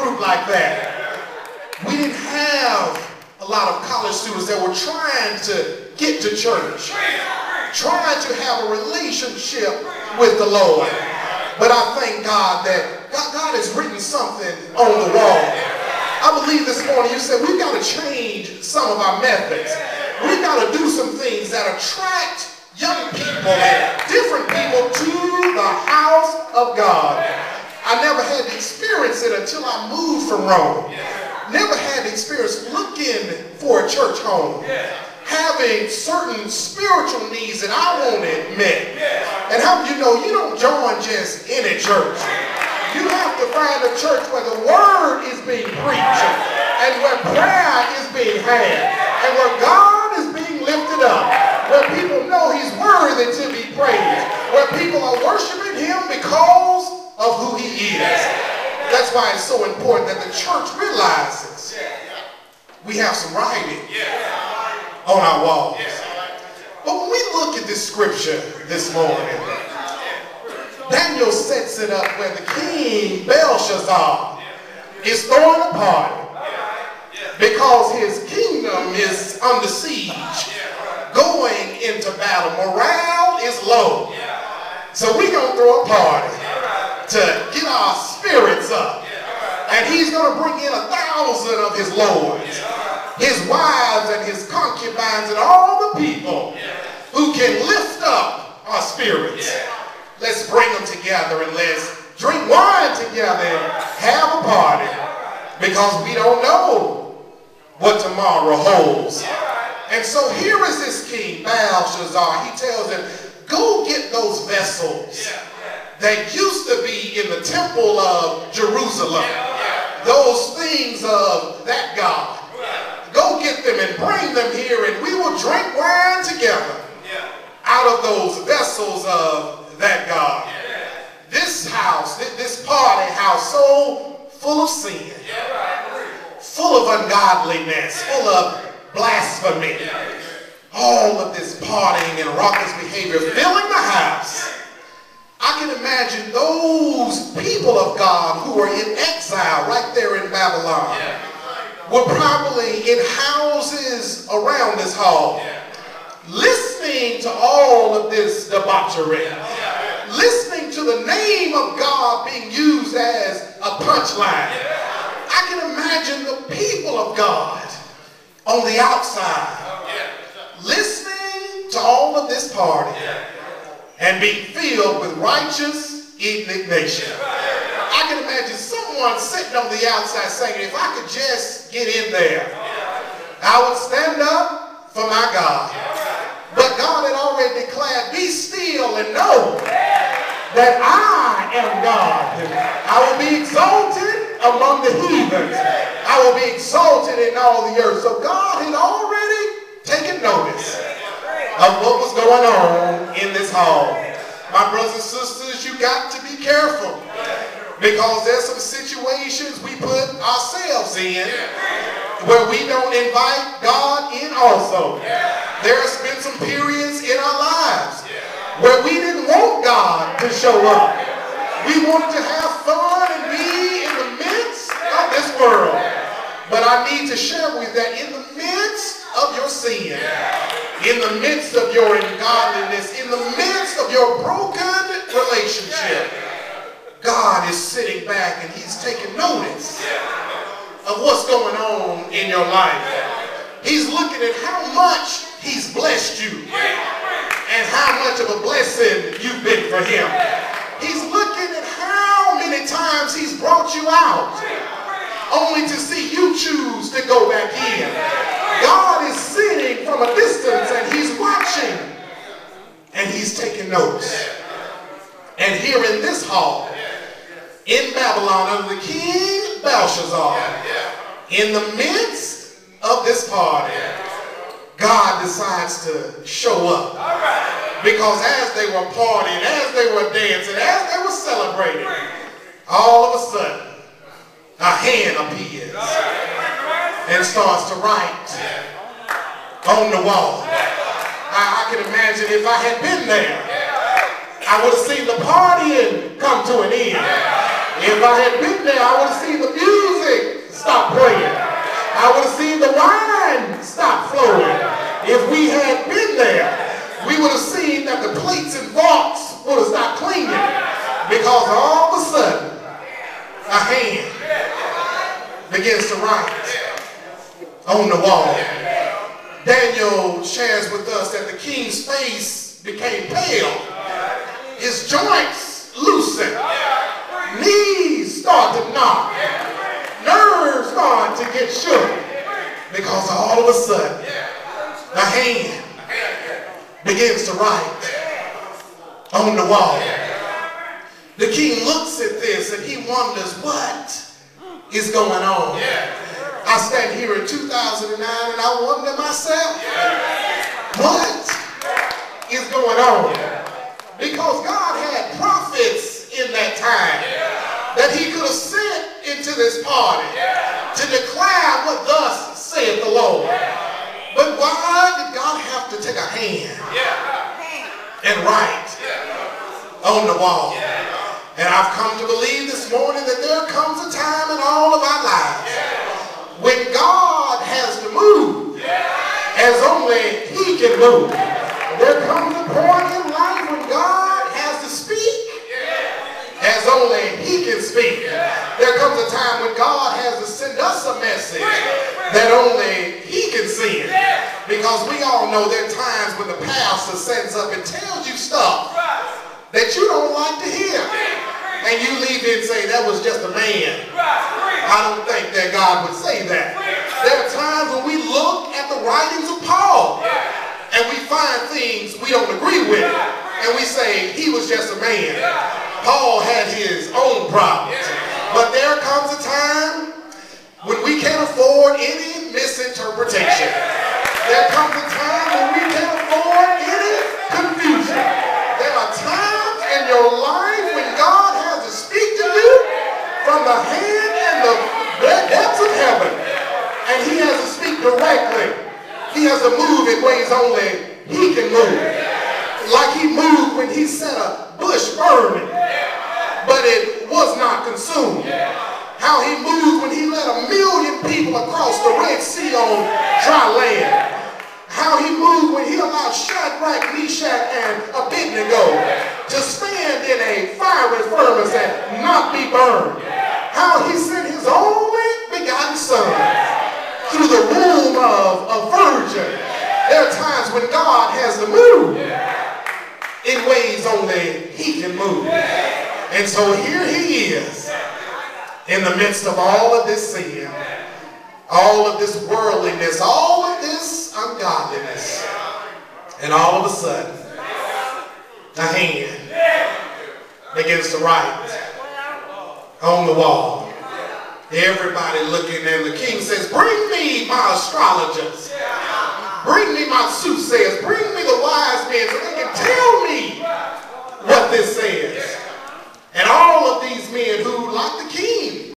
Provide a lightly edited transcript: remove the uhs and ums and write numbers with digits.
group like that. We didn't have a lot of college students that were trying to get to church, trying to have a relationship with the Lord. But I thank God that God has written something on the wall. I believe this morning you said we've got to change some of our methods. We've got to do some things that attract young people and different people to the house of God. I never had to experience it until I moved from Rome. Never had the experience looking for a church home, having certain spiritual needs that I wanted met. And how do you know you don't join just any church? You have to find a church where the word is being preached and where prayer is being had and where God is being lifted up, where people know he's worthy to be praised, where people are worshiping him because of who he is. That's why it's so important that the church realizes we have some writing on our walls. But when we look at this scripture this morning, Daniel sets it up where the king Belshazzar is throwing a party because his kingdom is under siege, going into battle. Morale is low. So we're going to throw a party to get our spirits up. And he's going to bring in 1,000 of his lords, his wives and his concubines and all the people who can lift up our spirits. Let's bring them together and let's drink wine together and have a party, because we don't know what tomorrow holds. And so here is this king Belshazzar. He tells him, go get those vessels that used to be in the temple of Jerusalem, those things of that God. Go get them and bring them here, and we will drink wine together out of those vessels of that God. This house, this party house, so full of sin, full of ungodliness, full of blasphemy, all of this partying and raucous behavior filling the house. I can imagine those people of God who were in exile right there in Babylon were probably in houses around this hall, listening to all of this debauchery, listening to the name of God being used as a punchline. I can imagine the people of God on the outside listening to all of this party and being filled with righteous indignation. I can imagine someone sitting on the outside saying, if I could just get in there, I would stand up for my God. But God had already declared, be still and know that I am God. I will be exalted among the heathens. I will be exalted in all the earth. So God had already taken notice of what was going on in this hall. My brothers and sisters, you got to be careful, because there's some situations we put ourselves in where we don't invite God in also. There's been some periods in our lives where we didn't want God to show up. We wanted to have fun and be in the midst of this world. But I need to share with you that in the midst of your sin, in the midst of your ungodliness, in the midst of your broken relationship, God is sitting back and he's taking notice of what's going on in your life. He's looking at how much he's blessed you and how much of a blessing you've been for him. He's looking at how many times he's brought you out only to see you choose to go back in. God is sitting from a distance and he's watching and he's taking notes. And here in this hall, in Babylon, under the king Belshazzar, in the midst of this party, God decides to show up. Because as they were partying, as they were dancing, as they were celebrating, all of a sudden, a hand appears and starts to write on the wall. I can imagine if I had been there, I would have seen the partying come to an end. If I had been there, I would have seen the music wine stopped flowing. If we had been there, we would have seen that the plates and forks would have stopped cleaning, because all of a sudden a hand begins to write on the wall. Daniel shares with us that the king's face became pale, his joints loosened, knees started to knock, nerves started to get shook, because all of a sudden a hand begins to write on the wall. The king looks at this and he wonders what is going on. I stand here in 2009 and I wonder myself, what is going on? Because God had prophets in that time that he could have sent into this party to declare what thus saith the Lord. But why did God have to take a hand and write on the wall? And I've come to believe this morning that there comes a time in all of our lives when God has to move as only he can move. There comes a point in life when God has to speak as only he can speak. There comes a time when God has to send us a message that only he can send. Because we all know there are times when the pastor stands up and tells you stuff that you don't like to hear. And you leave here and say, that was just a man. I don't think that God would say that. There are times when we look at the writings of Paul and we find things we don't agree with. And we say, he was just a man. Paul had his own problems. But there comes a time when we can't afford any misinterpretation. There comes a time when we can't afford any confusion. There are times in your life when God has to speak to you from the hand and the depths of heaven. And he has to speak directly. He has to move in ways only he can move. Like he moved when he set a bush burning, but it was not consumed. How he moved when he led 1 million people across the Red Sea on dry land. How he moved when he allowed Shadrach, Meshach, and Abednego to stand in a fiery furnace and not be burned. How he sent his only begotten son through the womb of a virgin. There are times when God has to move in ways only he can move. And so here he is in the midst of all of this sin, all of this worldliness, all of this ungodliness. And all of a sudden, a hand begins to write on the wall. Everybody looking, and the king says, bring me my astrologers. Bring me my soothsayers. Bring